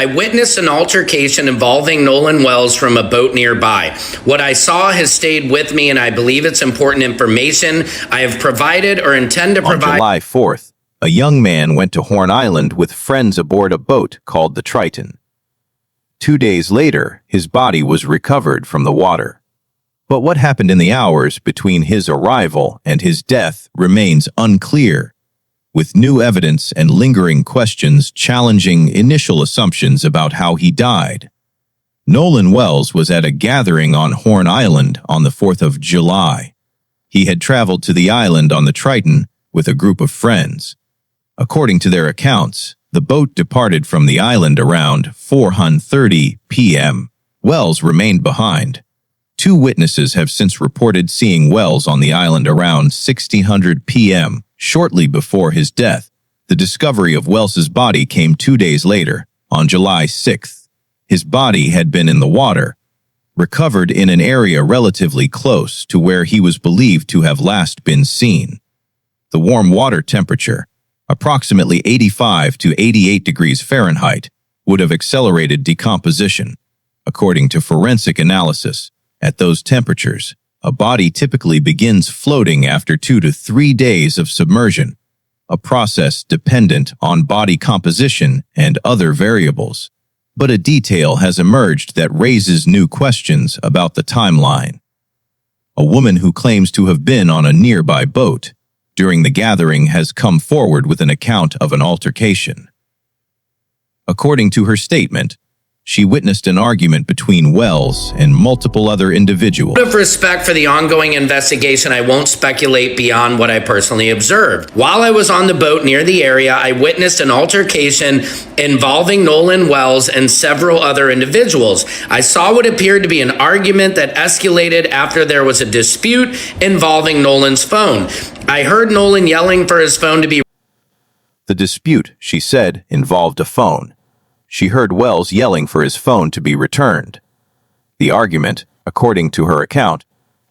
I witnessed an altercation involving Nolan Wells from a boat nearby. What I saw has stayed with me, and I believe it's important information I have provided or intend to provide. On July 4th, a young man went to Horn Island with friends aboard a boat called the Triton. 2 days later, his body was recovered from the water. But what happened in the hours between his arrival and his death remains unclear, with new evidence and lingering questions challenging initial assumptions about how he died. Nolan Wells was at a gathering on Horn Island on the 4th of July. He had traveled to the island on the Triton with a group of friends. According to their accounts, the boat departed from the island around 4:30 p.m. Wells remained behind. 2 witnesses have since reported seeing Wells on the island around 1600 p.m., shortly before his death. The discovery of Wells's body came 2 days later, on July 6th. His body had been in the water, recovered in an area relatively close to where he was believed to have last been seen. The warm water temperature, approximately 85 to 88 degrees Fahrenheit, would have accelerated decomposition. According to forensic analysis, at those temperatures, a body typically begins floating after 2 to 3 days of submersion, a process dependent on body composition and other variables. But a detail has emerged that raises new questions about the timeline. A woman who claims to have been on a nearby boat during the gathering has come forward with an account of an altercation. According to her statement, she witnessed an argument between Wells and multiple other individuals. Out of respect for the ongoing investigation, I won't speculate beyond what I personally observed. While I was on the boat near the area, I witnessed an altercation involving Nolan Wells and several other individuals. I saw what appeared to be an argument that escalated after there was a dispute involving Nolan's phone. I heard Nolan yelling for his phone to be... The dispute, she said, involved a phone. She heard Wells yelling for his phone to be returned. The argument, according to her account,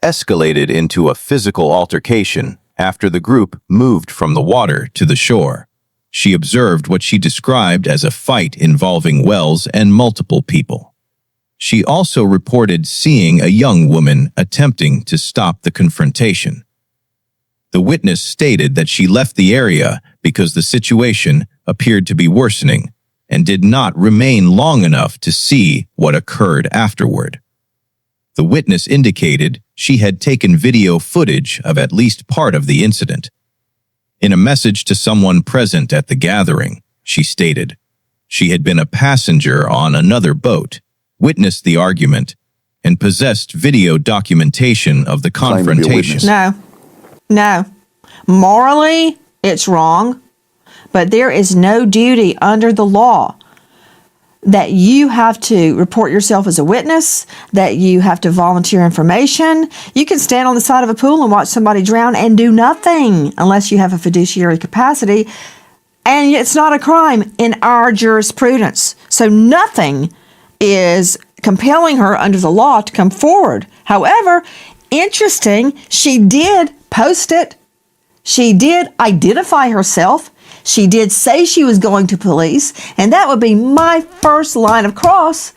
escalated into a physical altercation after the group moved from the water to the shore. She observed what she described as a fight involving Wells and multiple people. She also reported seeing a young woman attempting to stop the confrontation. The witness stated that she left the area because the situation appeared to be worsening and did not remain long enough to see what occurred afterward. The witness indicated she had taken video footage of at least part of the incident. In a message to someone present at the gathering, she stated she had been a passenger on another boat, witnessed the argument, and possessed video documentation of the confrontation. No. Morally, it's wrong. But there is no duty under the law that you have to report yourself as a witness, that you have to volunteer information. You can stand on the side of a pool and watch somebody drown and do nothing unless you have a fiduciary capacity. And it's not a crime in our jurisprudence. So nothing is compelling her under the law to come forward. However, interesting, she did post it. She did identify herself. She did say she was going to police, and that would be my first line of cross.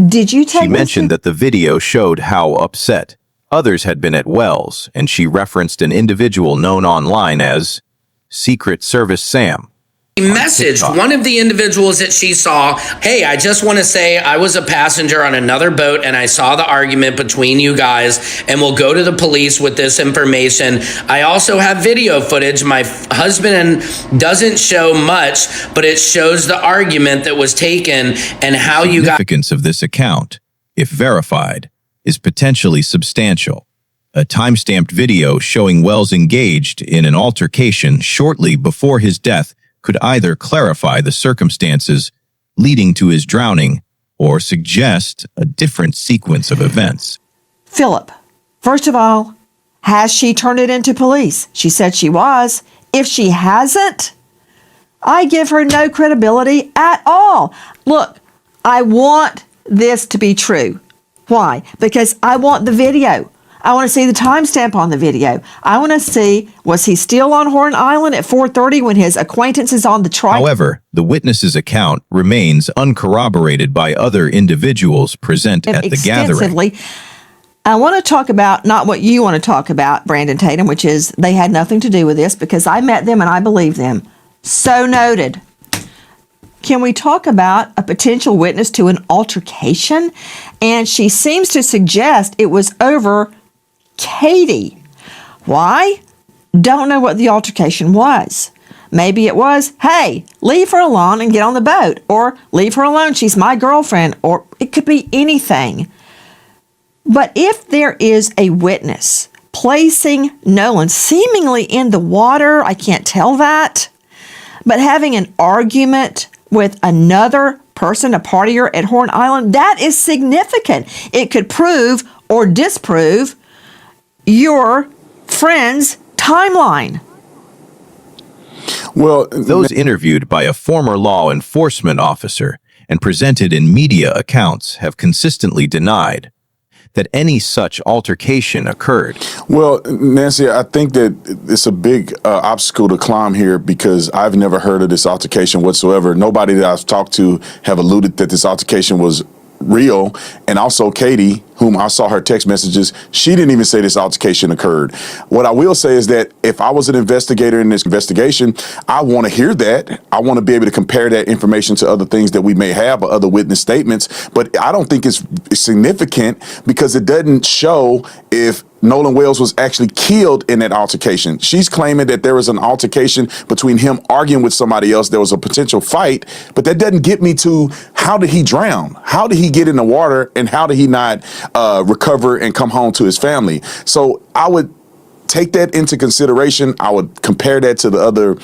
Did you take... She mentioned that the video showed how upset others had been at Wells, and she referenced an individual known online as Secret Service Sam. He messaged one of the individuals that she saw, hey, I just want to say I was a passenger on another boat and I saw the argument between you guys and we'll go to the police with this information. I also have video footage. My husband doesn't show much, but it shows the argument that was taken and how you got... The significance of this account, if verified, is potentially substantial. A time-stamped video showing Wells engaged in an altercation shortly before his death could either clarify the circumstances leading to his drowning or suggest a different sequence of events. Philip, first of all, has she turned it into police? She said she was. If she hasn't, I give her no credibility at all. Look, I want this to be true. Why? Because I want the video. I want to see the timestamp on the video. I want to see, was he still on Horn Island at 4:30 when his acquaintance is on the Triton? However, the witness's account remains uncorroborated by other individuals present at the gathering. I want to talk about not what you want to talk about, Brandon Tatum, which is they had nothing to do with this because I met them and I believe them. So noted. Can we talk about a potential witness to an altercation? And she seems to suggest it was over Katie. Why? Don't know what the altercation was. Maybe it was, hey, leave her alone and get on the boat. Or leave her alone, she's my girlfriend. Or it could be anything. But if there is a witness placing Nolan seemingly in the water, I can't tell that, but having an argument with another person, a partier at Horn Island, that is significant. It could prove or disprove your friend's timeline. Well, those interviewed by a former law enforcement officer and presented in media accounts have consistently denied that any such altercation occurred. Well, Nancy, I think that it's a big obstacle to climb here because I've never heard of this altercation whatsoever. Nobody that I've talked to have alluded that this altercation was real. And also Katie, whom I saw her text messages, she didn't even say this altercation occurred. What I will say is that if I was an investigator in this investigation, I want to hear that. I want to be able to compare that information to other things that we may have or other witness statements. But I don't think it's significant because it doesn't show if Nolan Wells was actually killed in that altercation. She's claiming that there was an altercation between him arguing with somebody else. There was a potential fight, but that doesn't get me to how did he drown? How did he get in the water? And how did he not recover and come home to his family? So I would take that into consideration. I would compare that to the other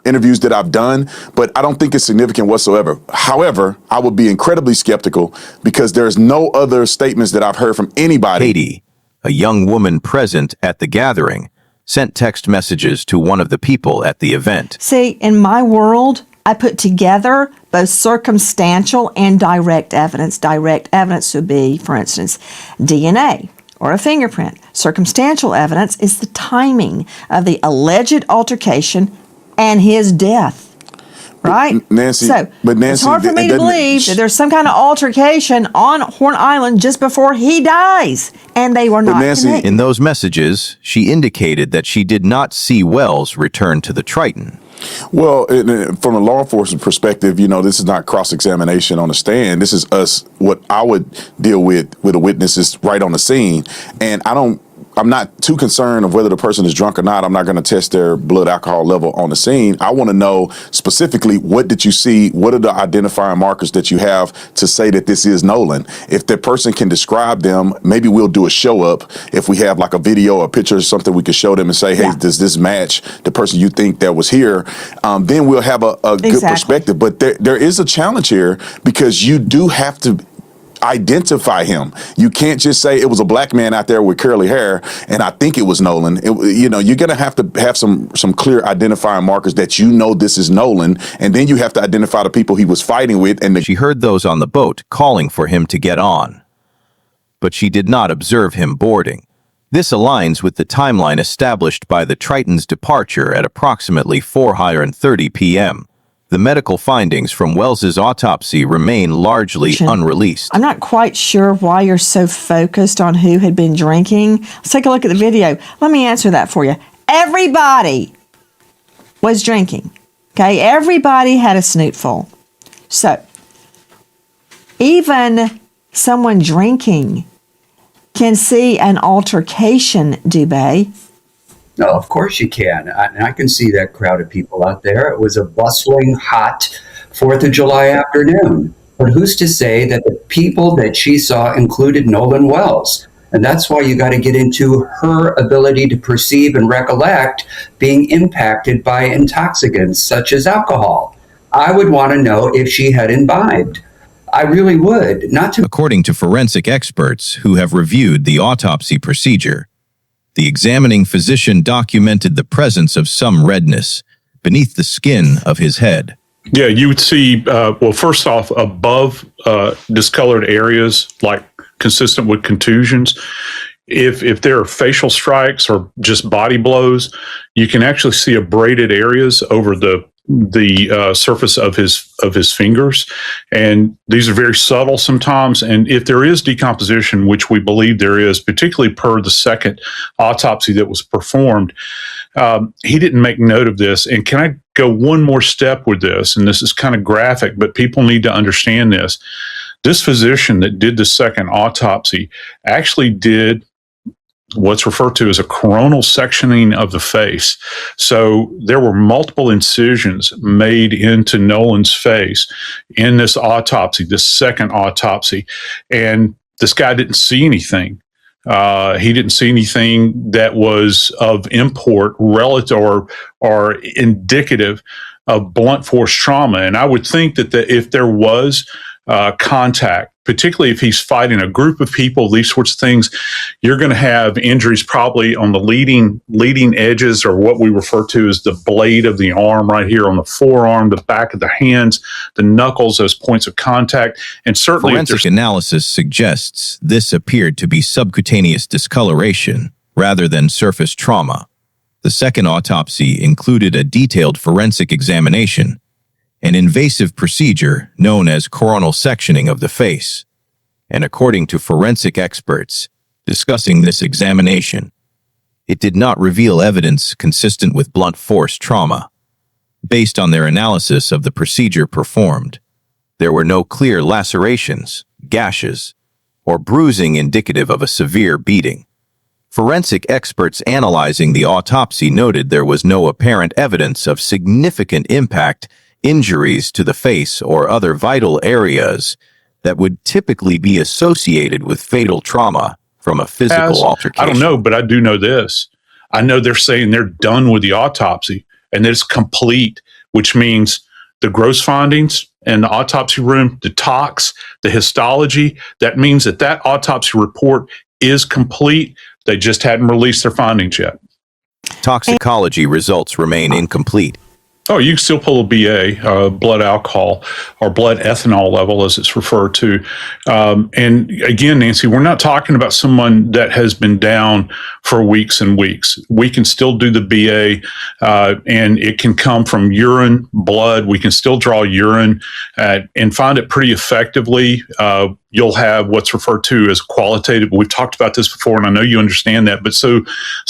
interviews that I've done, but I don't think it's significant whatsoever. However, I would be incredibly skeptical because there's no other statements that I've heard from anybody. Katie, a young woman present at the gathering, sent text messages to one of the people at the event. See, in my world, I put together both circumstantial and direct evidence. Direct evidence would be, for instance, DNA or a fingerprint. Circumstantial evidence is the timing of the alleged altercation and his death, right? Nancy, it's hard for me to believe that there's some kind of altercation on Horn Island just before he dies, and they were not connected. In those messages, she indicated that she did not see Wells return to the Triton. Well, from a law enforcement perspective, you know, this is not cross-examination on the stand. This is us, what I would deal with a witness is right on the scene. And I'm not too concerned of whether the person is drunk or not. I'm not going to test their blood alcohol level on the scene. I want to know specifically, what did you see? What are the identifying markers that you have to say that this is Nolan? If the person can describe them, maybe we'll do a show up. If we have like a video or a picture or something, we can show them and say, hey, does this match the person you think that was here? Then we'll have a good perspective. But there is a challenge here because you do have to identify him. You can't just say it was a black man out there with curly hair and I think it was Nolan. You're going to have some clear identifying markers that you know this is Nolan, and then you have to identify the people he was fighting with. And she heard those on the boat calling for him to get on, but she did not observe him boarding. This aligns with the timeline established by the Triton's departure at approximately 4:30 p.m. The medical findings from Wells's autopsy remain largely unreleased. I'm not quite sure why you're so focused on who had been drinking. Let's take a look at the video. Let me answer that for you. Everybody was drinking. Okay, everybody had a snootful. So, even someone drinking can see an altercation, Dubé. No, of course you can. I can see that crowd of people out there. It was a bustling, hot 4th of July afternoon. But who's to say that the people that she saw included Nolan Wells? And that's why you got to get into her ability to perceive and recollect being impacted by intoxicants such as alcohol. I would want to know if she had imbibed. I really would. According to forensic experts who have reviewed the autopsy procedure, the examining physician documented the presence of some redness beneath the skin of his head. Yeah, you would see, well, first off, above discolored areas like consistent with contusions. If there are facial strikes or just body blows, you can actually see abraded areas over the surface of his fingers, and these are very subtle sometimes. And if there is decomposition, which we believe there is, particularly per the second autopsy that was performed, he didn't make note of this. And can I go one more step with this? And this is kind of graphic, but people need to understand this. This physician that did the second autopsy actually did what's referred to as a coronal sectioning of the face. So there were multiple incisions made into Nolan's face in this autopsy, this second autopsy. And this guy didn't see anything. He didn't see anything that was of import relative or indicative of blunt force trauma. And I would think that if there was contact, particularly if he's fighting a group of people, these sorts of things, you're going to have injuries probably on the leading edges, or what we refer to as the blade of the arm right here on the forearm, the back of the hands, the knuckles as points of contact. And certainly Forensic analysis suggests this appeared to be subcutaneous discoloration rather than surface trauma. The second autopsy included a detailed forensic examination, an invasive procedure known as coronal sectioning of the face. And according to forensic experts discussing this examination, it did not reveal evidence consistent with blunt force trauma. Based on their analysis of the procedure performed, there were no clear lacerations, gashes, or bruising indicative of a severe beating. Forensic experts analyzing the autopsy noted there was no apparent evidence of significant impact, injuries to the face, or other vital areas that would typically be associated with fatal trauma from a physical altercation. I don't know, but I do know this. I know they're saying they're done with the autopsy and that it's complete, which means the gross findings in the autopsy room, the tox, the histology, that means that autopsy report is complete. They just hadn't released their findings yet. Toxicology results remain incomplete. Oh, you can still pull a BA, blood alcohol, or blood ethanol level, as it's referred to. And again, Nancy, we're not talking about someone that has been down for weeks and weeks. We can still do the BA, and it can come from urine, blood. We can still draw urine and find it pretty effectively. You'll have what's referred to as qualitative. We've talked about this before, and I know you understand that. But so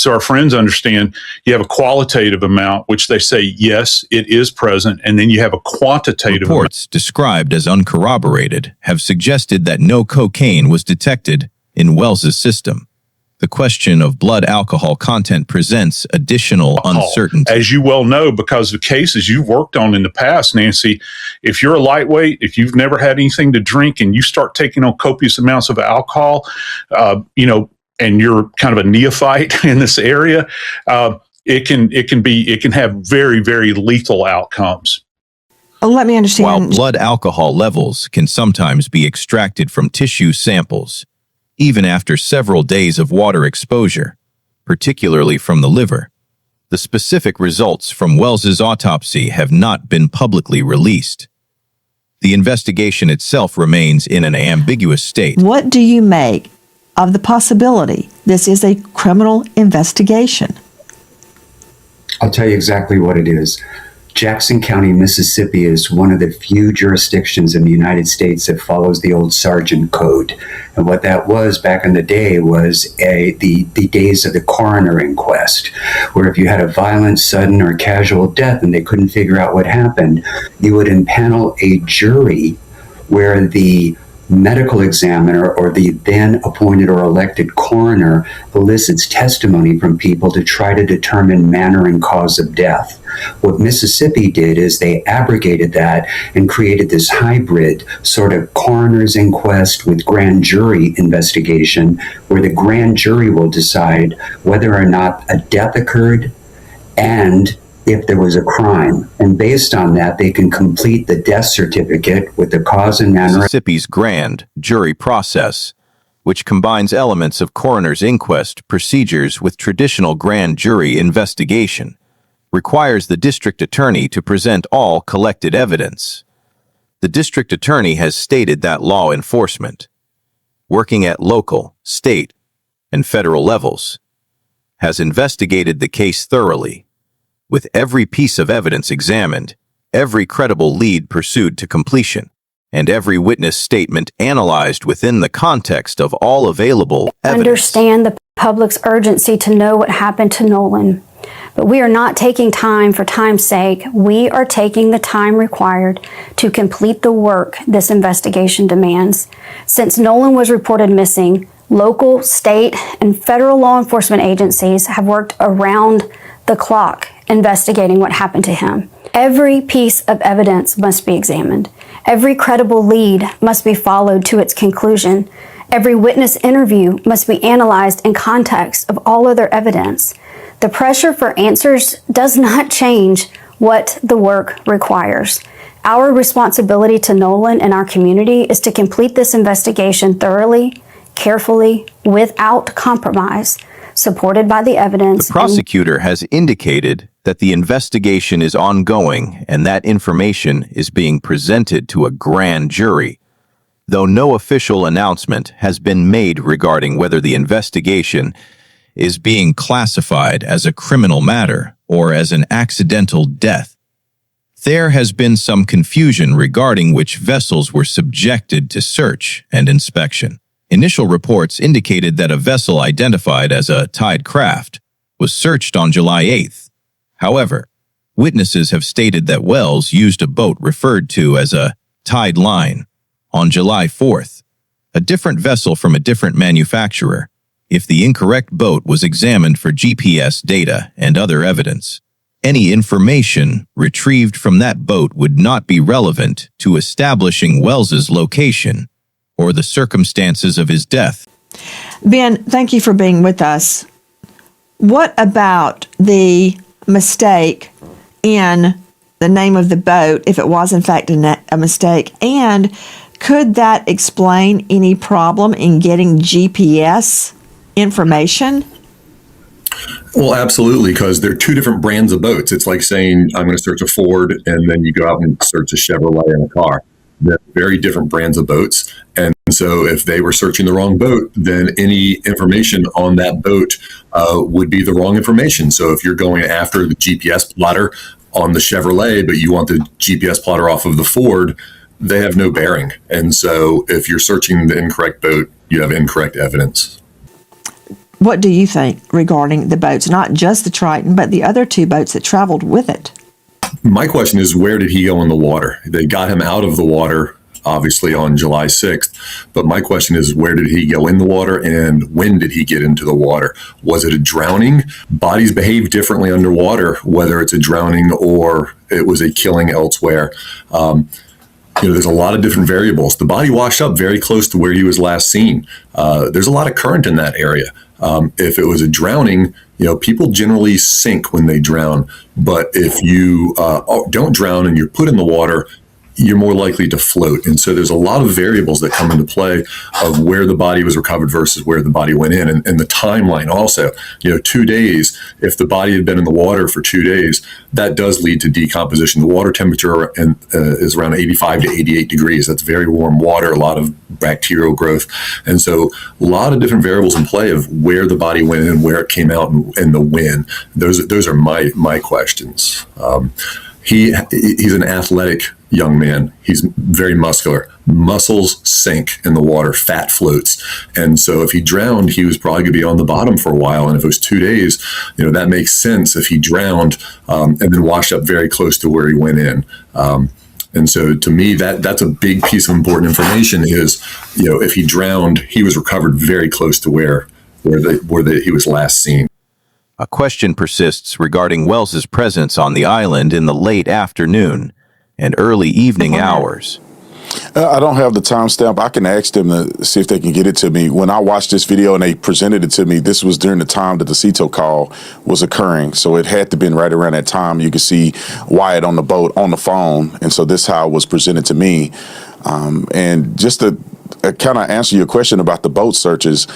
our friends understand, you have a qualitative amount, which they say, yes, it is present. And then you have a quantitative Reports described as uncorroborated have suggested that no cocaine was detected in Wells's system. The question of blood alcohol content presents additional uncertainty. As you well know, because of cases you've worked on in the past, Nancy, if you're a lightweight, if you've never had anything to drink and you start taking on copious amounts of alcohol, and you're kind of a neophyte in this area, it can have very, very lethal outcomes. Let me understand. While blood alcohol levels can sometimes be extracted from tissue samples, even after several days of water exposure, particularly from the liver, the specific results from Wells's autopsy have not been publicly released. The investigation itself remains in an ambiguous state. What do you make of the possibility this is a criminal investigation? I'll tell you exactly what it is. Jackson County, Mississippi is one of the few jurisdictions in the United States that follows the old Sergeant Code. And what that was back in the day was the days of the coroner inquest, where if you had a violent, sudden, or casual death and they couldn't figure out what happened, you would impanel a jury where the medical examiner or the then appointed or elected coroner elicits testimony from people to try to determine manner and cause of death. What Mississippi did is they abrogated that and created this hybrid sort of coroner's inquest with grand jury investigation, where the grand jury will decide whether or not a death occurred and if there was a crime. And based on that, they can complete the death certificate with the cause and manner. Mississippi's grand jury process, which combines elements of coroner's inquest procedures with traditional grand jury investigation, requires the district attorney to present all collected evidence. The district attorney has stated that law enforcement working at local, state, and federal levels, has investigated the case thoroughly, with every piece of evidence examined, every credible lead pursued to completion, and every witness statement analyzed within the context of all available evidence. Understand the public's urgency to know what happened to Nolan, but we are not taking time for time's sake. We are taking the time required to complete the work this investigation demands. Since Nolan was reported missing, local, state, and federal law enforcement agencies have worked around the clock investigating what happened to him. Every piece of evidence must be examined. Every credible lead must be followed to its conclusion. Every witness interview must be analyzed in context of all other evidence. The pressure for answers does not change what the work requires. Our responsibility to Nolan and our community is to complete this investigation thoroughly, carefully, without compromise, supported by the evidence. The prosecutor has indicated that the investigation is ongoing and that information is being presented to a grand jury, though no official announcement has been made regarding whether the investigation is being classified as a criminal matter or as an accidental death. There has been some confusion regarding which vessels were subjected to search and inspection. Initial reports indicated that a vessel identified as a tied craft was searched on July 8th. However, witnesses have stated that Wells used a boat referred to as a tied line on July 4th, a different vessel from a different manufacturer, if the incorrect boat was examined for GPS data and other evidence. Any information retrieved from that boat would not be relevant to establishing Wells's location or the circumstances of his death. Ben, thank you for being with us. What about the mistake in the name of the boat, if it was in fact a mistake? And could that explain any problem in getting GPS information? Well, absolutely, because they're two different brands of boats. It's like saying, I'm going to search a Ford, and then you go out and search a Chevrolet in a car. They're very different brands of boats. And so if they were searching the wrong boat, then any information on that boat would be the wrong information. So if you're going after the GPS plotter on the Chevrolet, but you want the GPS plotter off of the Ford, they have no bearing. And so if you're searching the incorrect boat, you have incorrect evidence. What do you think regarding the boats, not just the Triton, but the other two boats that traveled with it? My question is, where did he go in the water? They got him out of the water, obviously, on July 6th. But my question is, where did he go in the water, and when did he get into the water? Was it a drowning? Bodies behave differently underwater, whether it's a drowning or it was a killing elsewhere. There's a lot of different variables. The body washed up very close to where he was last seen. There's a lot of current in that area. If it was a drowning, people generally sink when they drown. But if you don't drown and you're put in the water, you're more likely to float. And so there's a lot of variables that come into play of where the body was recovered versus where the body went in, and the timeline also. 2 days, if the body had been in the water for 2 days, that does lead to decomposition. The water temperature is around 85 to 88 degrees. That's very warm water, a lot of bacterial growth. And so a lot of different variables in play of where the body went in, where it came out, and the when. Those are my questions. He's an athletic young man. He's very muscular. Muscles sink in the water, fat floats. And so if he drowned, he was probably going to be on the bottom for a while. And if it was 2 days, that makes sense if he drowned and then washed up very close to where he went in. And so to me, that's a big piece of important information is, if he drowned, he was recovered very close to where he was last seen. A question persists regarding Wells's presence on the island in the late afternoon and early evening hours. I don't have the timestamp. I can ask them to see if they can get it to me. When I watched this video and they presented it to me, this was during the time that the CETO call was occurring. So it had to have been right around that time. You could see Wyatt on the boat on the phone. And so this is how it was presented to me. And just to kind of answer your question about the boat searches,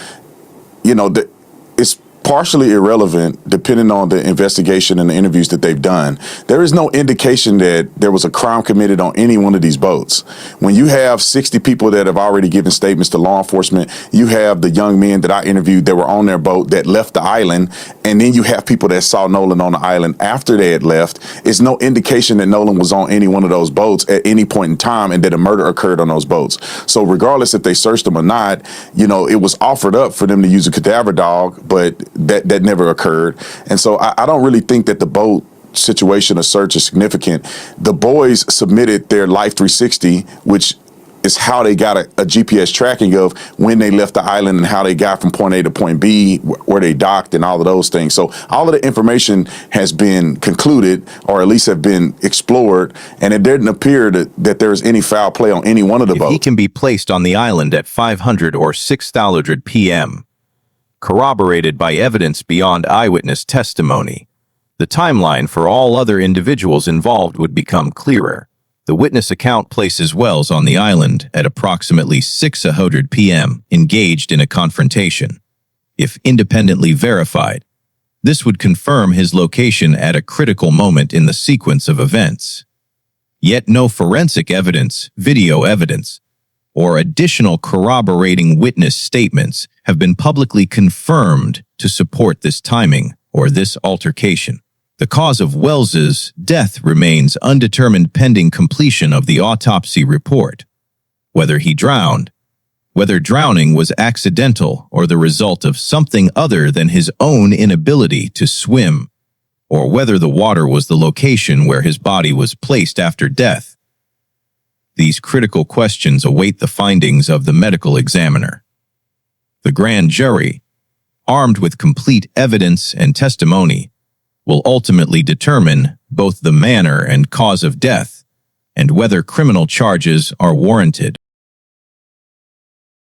it's partially irrelevant depending on the investigation and the interviews that they've done. There is no indication that there was a crime committed on any one of these boats. When you have 60 people that have already given statements to law enforcement, you have the young men that I interviewed that were on their boat that left the island, and then you have people that saw Nolan on the island after they had left. It's no indication that Nolan was on any one of those boats at any point in time and that a murder occurred on those boats. So regardless if they searched them or not, it was offered up for them to use a cadaver dog, but that never occurred. And so I don't really think that the boat situation or search is significant. The boys submitted their Life 360, which is how they got a GPS tracking of when they left the island and how they got from point A to point B, where they docked and all of those things. So all of the information has been concluded, or at least have been explored, and it didn't appear that there is any foul play on any one of the boats. He can be placed on the island at 500 or 600 p.m., corroborated by evidence beyond eyewitness testimony. The timeline for all other individuals involved would become clearer. The witness account places Wells on the island at approximately 6:00 p.m., engaged in a confrontation. If independently verified, this would confirm his location at a critical moment in the sequence of events. Yet no forensic evidence, video evidence, or additional corroborating witness statements have been publicly confirmed to support this timing or this altercation. The cause of Wells's death remains undetermined pending completion of the autopsy report. Whether he drowned, whether drowning was accidental or the result of something other than his own inability to swim, or whether the water was the location where his body was placed after death. These critical questions await the findings of the medical examiner. The grand jury, armed with complete evidence and testimony, will ultimately determine both the manner and cause of death and whether criminal charges are warranted.